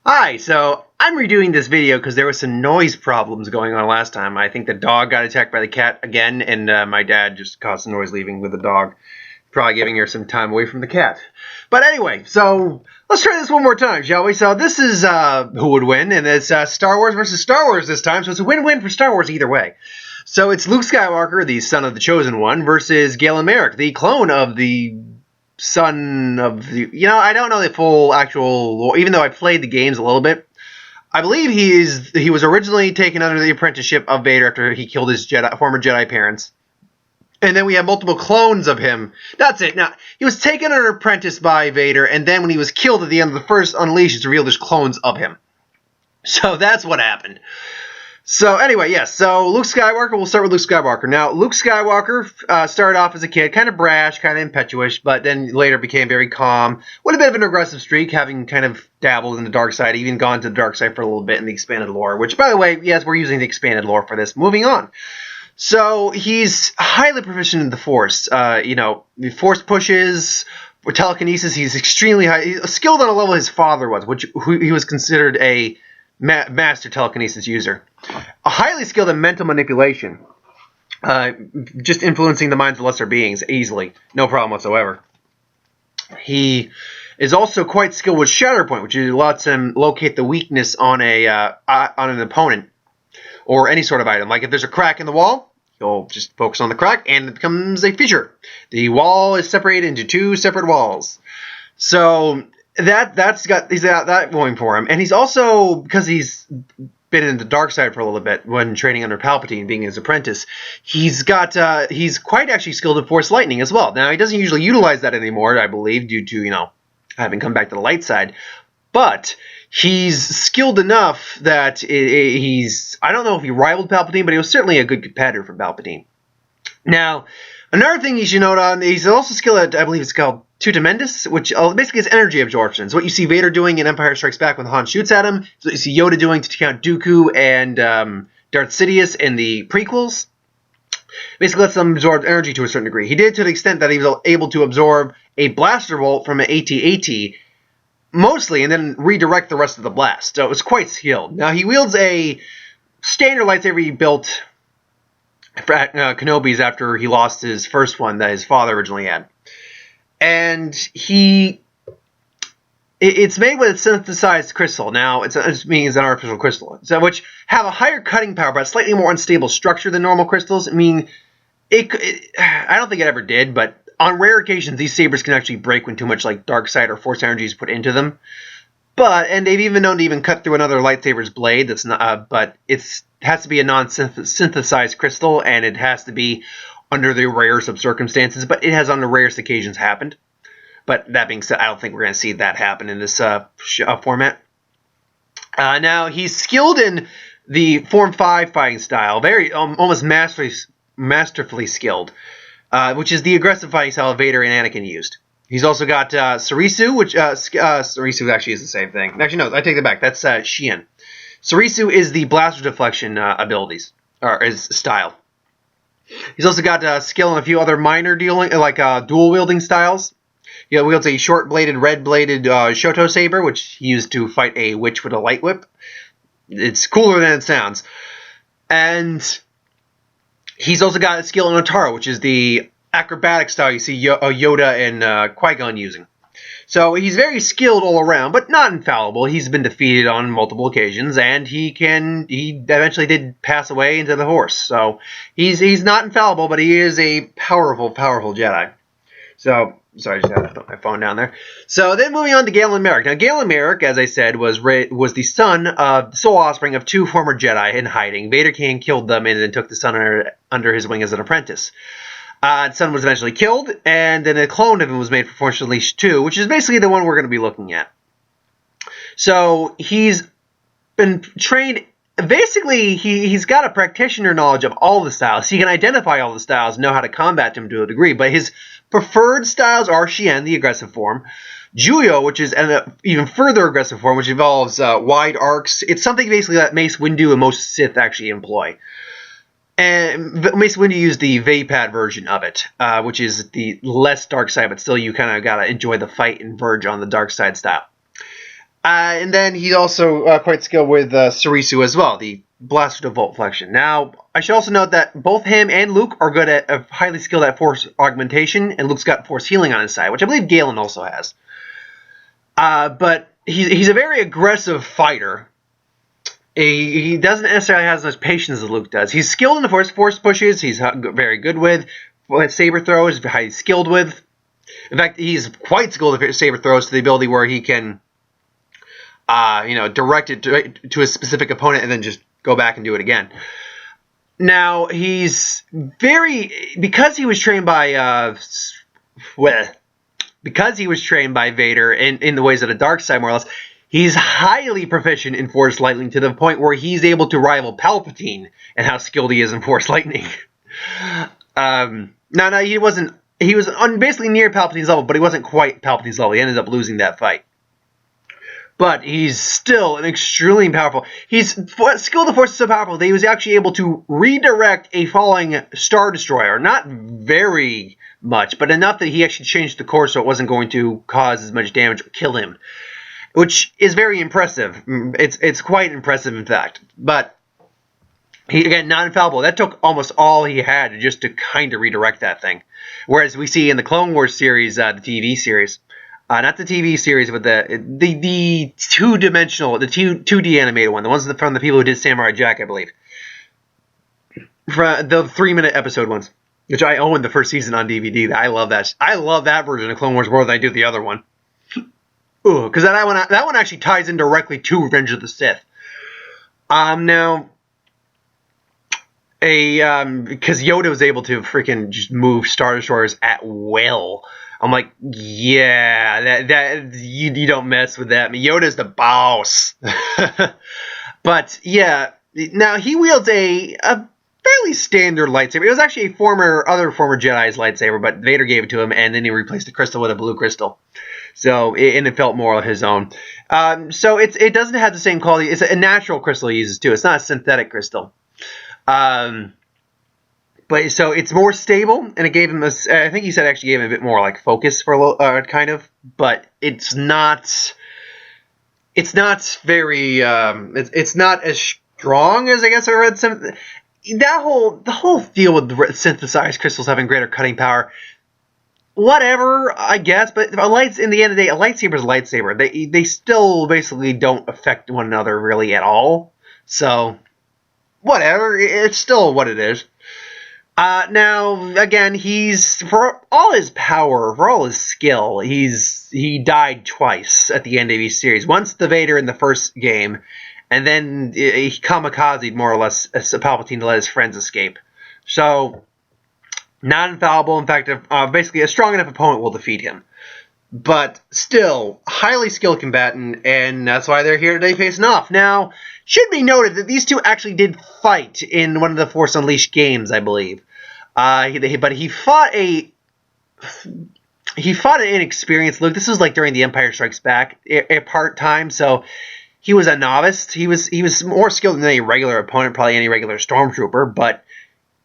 Hi, so I'm redoing this video because there was some noise problems going on last time. I think the dog got attacked by the cat again, and my dad just caused some noise leaving with the dog. Probably giving her some time away from the cat. But anyway, so let's try this one more time, shall we? So this is who would win, and it's Star Wars versus Star Wars this time, so it's a win-win for Star Wars either way. So it's Luke Skywalker, the son of the Chosen One, versus Galen Marek, the clone of the son of the... I don't know the full actual lore, even though I played the games a little bit. I believe he was originally taken under the apprenticeship of Vader after he killed his former Jedi parents. And then we have multiple clones of him. That's it. Now, he was taken under apprentice by Vader, and then when he was killed at the end of the first Unleashed, it's revealed there's clones of him. So that's what happened. So anyway, yes, so Luke Skywalker, we'll start with Luke Skywalker. Now, Luke Skywalker started off as a kid, kind of brash, kind of impetuous, but then later became very calm, with a bit of an aggressive streak, having kind of dabbled in the dark side, even gone to the dark side for a little bit in the expanded lore, which, by the way, yes, we're using the expanded lore for this. Moving on. So, he's highly proficient in the Force. The Force pushes, with telekinesis, he's extremely high, he's skilled on a level his father was, he was considered a master telekinesis user. Highly skilled in mental manipulation, just influencing the minds of lesser beings easily, no problem whatsoever. He is also quite skilled with Shatterpoint, which lets him locate the weakness on an opponent or any sort of item. Like if there's a crack in the wall, he'll just focus on the crack and it becomes a fissure. The wall is separated into two separate walls. So he's got that going for him, and he's also, because he's been in the dark side for a little bit when training under Palpatine, being his apprentice, he's quite actually skilled in Force Lightning as well. Now he doesn't usually utilize that anymore, I believe, due to having come back to the light side, but he's skilled enough that I don't know if he rivaled Palpatine, but he was certainly a good competitor for Palpatine. Now, another thing you should note on, he's also skilled at, I believe it's called Tremendous, which basically is energy absorption. It's what you see Vader doing in Empire Strikes Back when Han shoots at him. It's what you see Yoda doing to Count Dooku and Darth Sidious in the prequels. Basically lets them absorb energy to a certain degree. He did to the extent that he was able to absorb a blaster bolt from an AT-AT, mostly, and then redirect the rest of the blast. So it was quite skilled. Now, he wields a standard lightsaber he built for Kenobi's after he lost his first one that his father originally had. And it's made with a synthesized crystal. Now, it means an artificial crystal, so which have a higher cutting power, but slightly more unstable structure than normal crystals. I mean, I don't think it ever did, but on rare occasions, these sabers can actually break when too much dark side or force energy is put into them. And they've even known to even cut through another lightsaber's blade. That's not, but it has to be a non-synthesized crystal, and it has to be under the rarest of circumstances, but it has on the rarest occasions happened. But that being said, I don't think we're going to see that happen in this format. Now, he's skilled in the Form 5 fighting style, very almost masterfully skilled, which is the aggressive fighting style Vader and Anakin used. He's also got Sarisu, which Sarisu actually is the same thing. Actually, no, I take that back. That's Xian. Sarisu is the blaster deflection abilities, or his style. He's also got skill in a few other minor dual wielding styles. He wields a short-bladed, red-bladed Shoto saber, which he used to fight a witch with a light whip. It's cooler than it sounds. And he's also got a skill in Otaro, which is the acrobatic style you see Yoda and Qui-Gon using. So he's very skilled all around, but not infallible. He's been defeated on multiple occasions, and he eventually did pass away into the Horse. So he's not infallible, but he is a powerful Jedi. So, sorry, I just had to put my phone down there. So then moving on to Galen Marek. Now, Galen Marek, as I said, was the sole offspring of two former Jedi in hiding. Vader King killed them and then took the son under his wing as an apprentice. The son was eventually killed, and then a clone of him was made for Force Unleashed 2, which is basically the one we're going to be looking at. So he's been trained. Basically, he's got a practitioner knowledge of all the styles. He can identify all the styles and know how to combat them to a degree, but his preferred styles are Xian, the aggressive form, Juyo, which is an even further aggressive form, which involves wide arcs. It's something basically that Mace Windu and most Sith actually employ. And Mace Windu used the Vapad version of it, which is the less dark side, but still you kind of got to enjoy the fight and verge on the dark side style. And then he's also quite skilled with Sarisu as well, the Blaster to Volt Flexion. Now, I should also note that both him and Luke are good at highly skilled at Force Augmentation, and Luke's got Force Healing on his side, which I believe Galen also has. But he's a very aggressive fighter. He doesn't necessarily have as much patience as Luke does. He's skilled in the force pushes. He's very good with saber throws. Highly skilled with. In fact, he's quite skilled at saber throws to the ability where he can, direct it to a specific opponent and then just go back and do it again. Now because he was trained by Vader in the ways of the dark side, more or less. He's highly proficient in Force Lightning to the point where he's able to rival Palpatine and how skilled he is in Force Lightning. No, he wasn't. He was basically near Palpatine's level, but he wasn't quite Palpatine's level. He ended up losing that fight. But he's still an extremely powerful. His skill of the Force is so powerful that he was actually able to redirect a falling Star Destroyer. Not very much, but enough that he actually changed the course so it wasn't going to cause as much damage or kill him. Which is very impressive. It's quite impressive, in fact. But, again, not infallible. That took almost all he had just to kind of redirect that thing. Whereas we see in the Clone Wars series, the TV series, not the TV series, but the two-dimensional, the 2D animated one, the ones from the people who did Samurai Jack, I believe. From the 3-minute episode ones, which I own the first season on DVD. I love that. I love that version of Clone Wars more than I do the other one. Because that one actually ties in directly to Revenge of the Sith. Now, because Yoda was able to freaking just move Star Destroyers at will. I'm like, yeah, that you don't mess with that. I mean, Yoda's the boss. But yeah, now he wields a fairly standard lightsaber. It was actually other former Jedi's lightsaber, but Vader gave it to him, and then he replaced the crystal with a blue crystal. So, and it felt more like his own. So it doesn't have the same quality. It's a natural crystal he uses too. It's not a synthetic crystal. But so it's more stable, and it gave him I think he said it actually gave him a bit more like focus for a little, kind of. But it's not very. It's not as strong as I guess I read some. The whole deal with the synthesized crystals having greater cutting power. Whatever, I guess, but in the end of the day, a lightsaber is a lightsaber. They still basically don't affect one another really at all. So, whatever, it's still what it is. Now, again, for all his power, for all his skill, he died twice at the end of each series. Once the Vader in the first game, and then he kamikazed more or less Palpatine to let his friends escape. So, not infallible. In fact, basically a strong enough opponent will defeat him. But still, highly skilled combatant, and that's why they're here today facing off. Now, should be noted that these two actually did fight in one of the Force Unleashed games, I believe. But he fought an inexperienced Luke. This was like during the Empire Strikes Back part-time, so he was a novice. He was more skilled than any regular opponent, probably any regular stormtrooper, but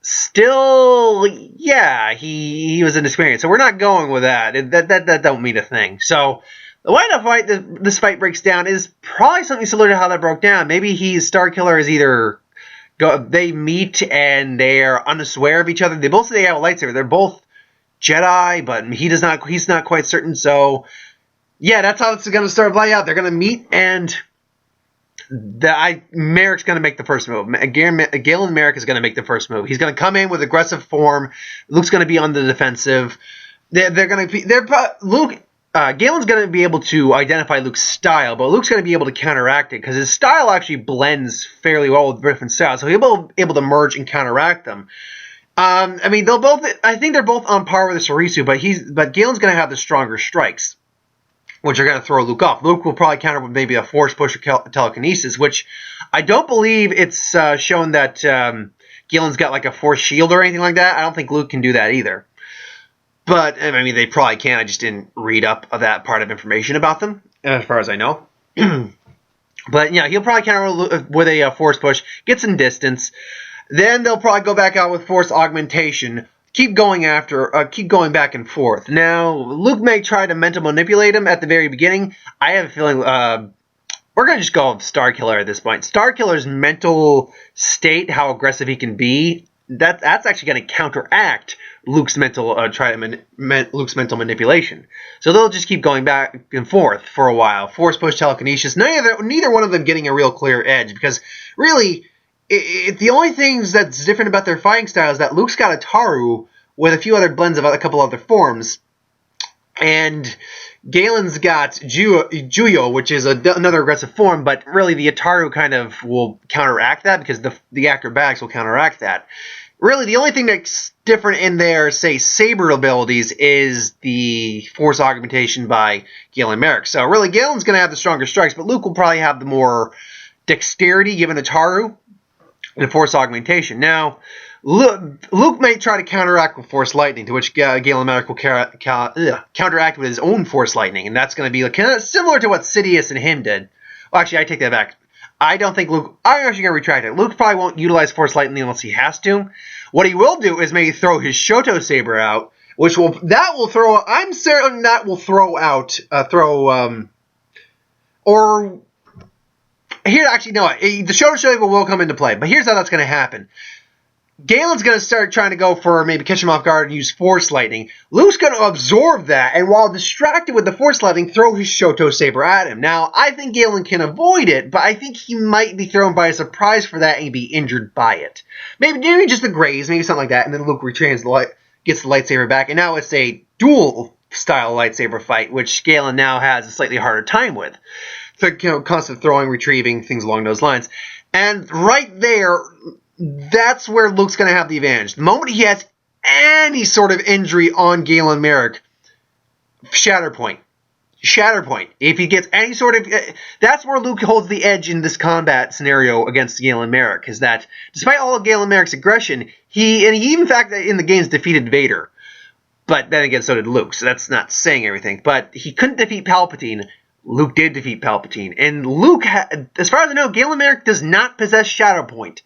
still, yeah, he was inexperienced. So we're not going with that. That don't mean a thing. So the way to fight this fight breaks down is probably something similar to how that broke down. Maybe Starkiller is either they meet and they are unaware of each other. They both say they have a lightsaber. They're both Jedi, but he's not quite certain. So yeah, that's how it's going to start playing out. They're going to meet, and Marek's going to make the first move. Galen Marek is going to make the first move. He's going to come in with aggressive form. Luke's going to be on the defensive. Galen's going to be able to identify Luke's style, but Luke's going to be able to counteract it because his style actually blends fairly well with different styles. So he'll be able to merge and counteract them. I mean, I think they're both on par with the Sarisu, but Galen's going to have the stronger strikes, which are going to throw Luke off. Luke will probably counter with maybe a force push or telekinesis, which I don't believe it's shown that Galen's got like a force shield or anything like that. I don't think Luke can do that either. But, I mean, they probably can. I just didn't read up that part of information about them, as far as I know. But, yeah, he'll probably counter with a force push, get some distance. Then they'll probably go back out with force augmentation, keep going back and forth. Now, Luke may try to mental manipulate him at the very beginning. I have a feeling we're going to just go with Starkiller at this point. Starkiller's mental state, how aggressive he can be, that's actually going to counteract Luke's mental Luke's mental manipulation. So they'll just keep going back and forth for a while. Force push, telekinesis. Neither one of them getting a real clear edge, because really, the only things that's different about their fighting style is that Luke's got a Taru with a few other blends of a couple other forms, and Galen's got Juyo, which is another aggressive form, but really the Ataru kind of will counteract that, because the acrobatics will counteract that. Really, the only thing that's different in their, say, saber abilities is the force augmentation by Galen Marek. So really, Galen's going to have the stronger strikes, but Luke will probably have the more dexterity given Ataru and force augmentation. Now, Luke may try to counteract with Force Lightning, to which Galen Marek will counteract with his own Force Lightning, and that's going to be kind of similar to what Sidious and him did. Well, actually, I take that back. I don't think Luke... I'm actually going to retract it. Luke probably won't utilize Force Lightning unless he has to. What he will do is maybe throw his Shoto Saber out, which will... That will throw... I'm certain that will throw out... or... Here, actually, no. The Shoto Saber will come into play, but here's how that's going to happen. Galen's going to start trying to go for maybe catch him off guard and use Force Lightning. Luke's going to absorb that, and while distracted with the Force Lightning, throw his Shoto Saber at him. Now, I think Galen can avoid it, but I think he might be thrown by a surprise for that and be injured by it. Maybe just a graze, maybe something like that, and then Luke gets the lightsaber back, and now it's a dual-style lightsaber fight, which Galen now has a slightly harder time with. So, constant throwing, retrieving, things along those lines. And right there... That's where Luke's going to have the advantage. The moment he has any sort of injury on Galen Marek, Shatterpoint. Shatterpoint. If he gets any sort of... That's where Luke holds the edge in this combat scenario against Galen Marek, is that despite all of Galen Marek's aggression, he in fact, in the games defeated Vader. But then again, so did Luke, so that's not saying everything. But he couldn't defeat Palpatine. Luke did defeat Palpatine. And Luke, as far as I know, Galen Marek does not possess Shatterpoint.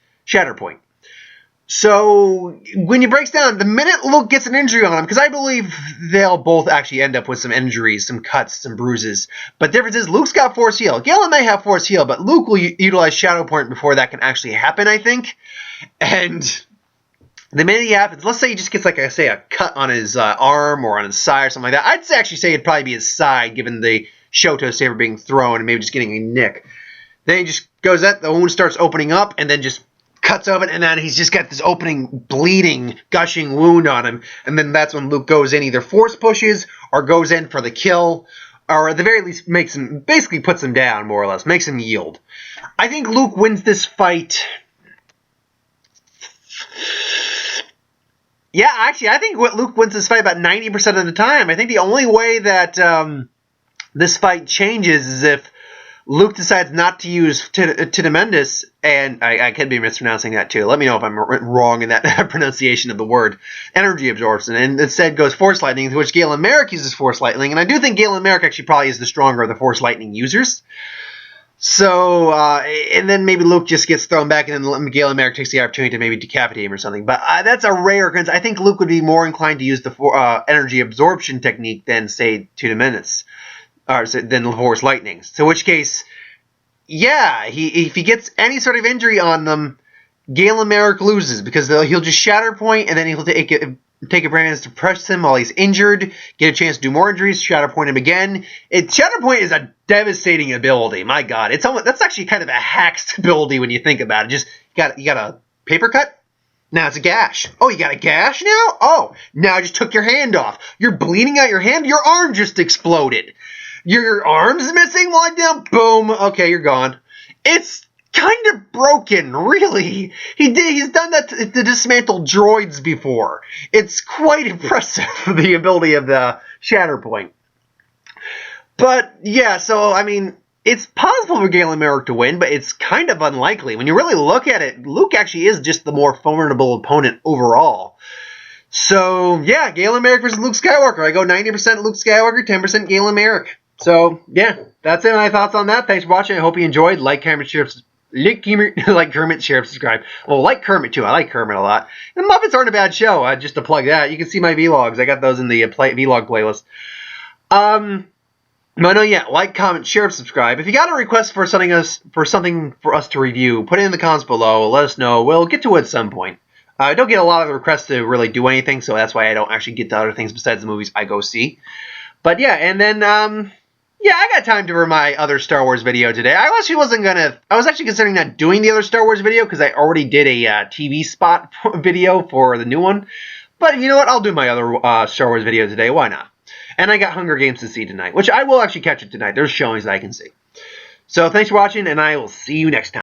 So, when he breaks down, the minute Luke gets an injury on him, because I believe they'll both actually end up with some injuries, some cuts, some bruises. But the difference is, Luke's got Force Heal. Galen may have Force Heal, but Luke will utilize Shadow Point before that can actually happen, I think. And the minute he happens, let's say he just gets, like I say, a cut on his arm or on his side or something like that. I'd actually say it'd probably be his side, given the Shoto Saber being thrown and maybe just getting a nick. Then he just goes at the wound starts opening up, and then just cuts open, and then he's just got this opening, bleeding, gushing wound on him. And then that's when Luke goes in, either force pushes or goes in for the kill, or at the very least makes him, basically puts him down, more or less, makes him yield. I think Luke wins this fight. Yeah, actually, I think Luke wins this fight about 90% of the time. I think the only way that this fight changes is if Luke decides not to use Tidamendis, and I could be mispronouncing that too. Let me know if I'm wrong in that pronunciation of the word. Energy absorption, and instead goes Force Lightning, to which Galen Marek uses Force Lightning, and I do think Galen Marek actually probably is the stronger of the Force Lightning users. So, and then maybe Luke just gets thrown back, and then Galen Marek takes the opportunity to maybe decapitate him or something. But that's a rare occurrence. I think Luke would be more inclined to use the energy absorption technique than, say, Tidamendis. Or than Force Lightning. So in which case, yeah, if he gets any sort of injury on them, Galen Marek loses, because he'll just Shatter Point, and then he'll take advantage to press him while he's injured, get a chance to do more injuries, Shatter Point him again. Shatter Point is a devastating ability. My God, that's actually kind of a hacked ability when you think about it. Just you got a paper cut. Now it's a gash. Oh, you got a gash now? Oh, now I just took your hand off. You're bleeding out your hand. Your arm just exploded. Your arm's missing one down. Boom. Okay, you're gone. It's kind of broken, really. He's done that to dismantle droids before. It's quite impressive, the ability of the Shatterpoint. But, yeah, so, I mean, it's possible for Galen Marek to win, but it's kind of unlikely. When you really look at it, Luke actually is just the more formidable opponent overall. So, yeah, Galen Marek versus Luke Skywalker. I go 90% Luke Skywalker, 10% Galen Marek. So, yeah, that's it. My thoughts on that. Thanks for watching. I hope you enjoyed. Like, comment, share, subscribe. Well, like Kermit, too. I like Kermit a lot. The Muppets aren't a bad show. Just to plug that, you can see my vlogs. I got those in the vlog playlist. But no, yeah, like, comment, share, subscribe. If you got a request for something for us to review, put it in the comments below. Let us know. We'll get to it at some point. I don't get a lot of requests to really do anything, so that's why I don't actually get to other things besides the movies I go see. But yeah, and then yeah, I got time for my other Star Wars video today. I was actually considering not doing the other Star Wars video because I already did a TV spot video for the new one. But you know what? I'll do my other Star Wars video today. Why not? And I got Hunger Games to see tonight, which I will actually catch it tonight. There's showings that I can see. So thanks for watching, and I will see you next time.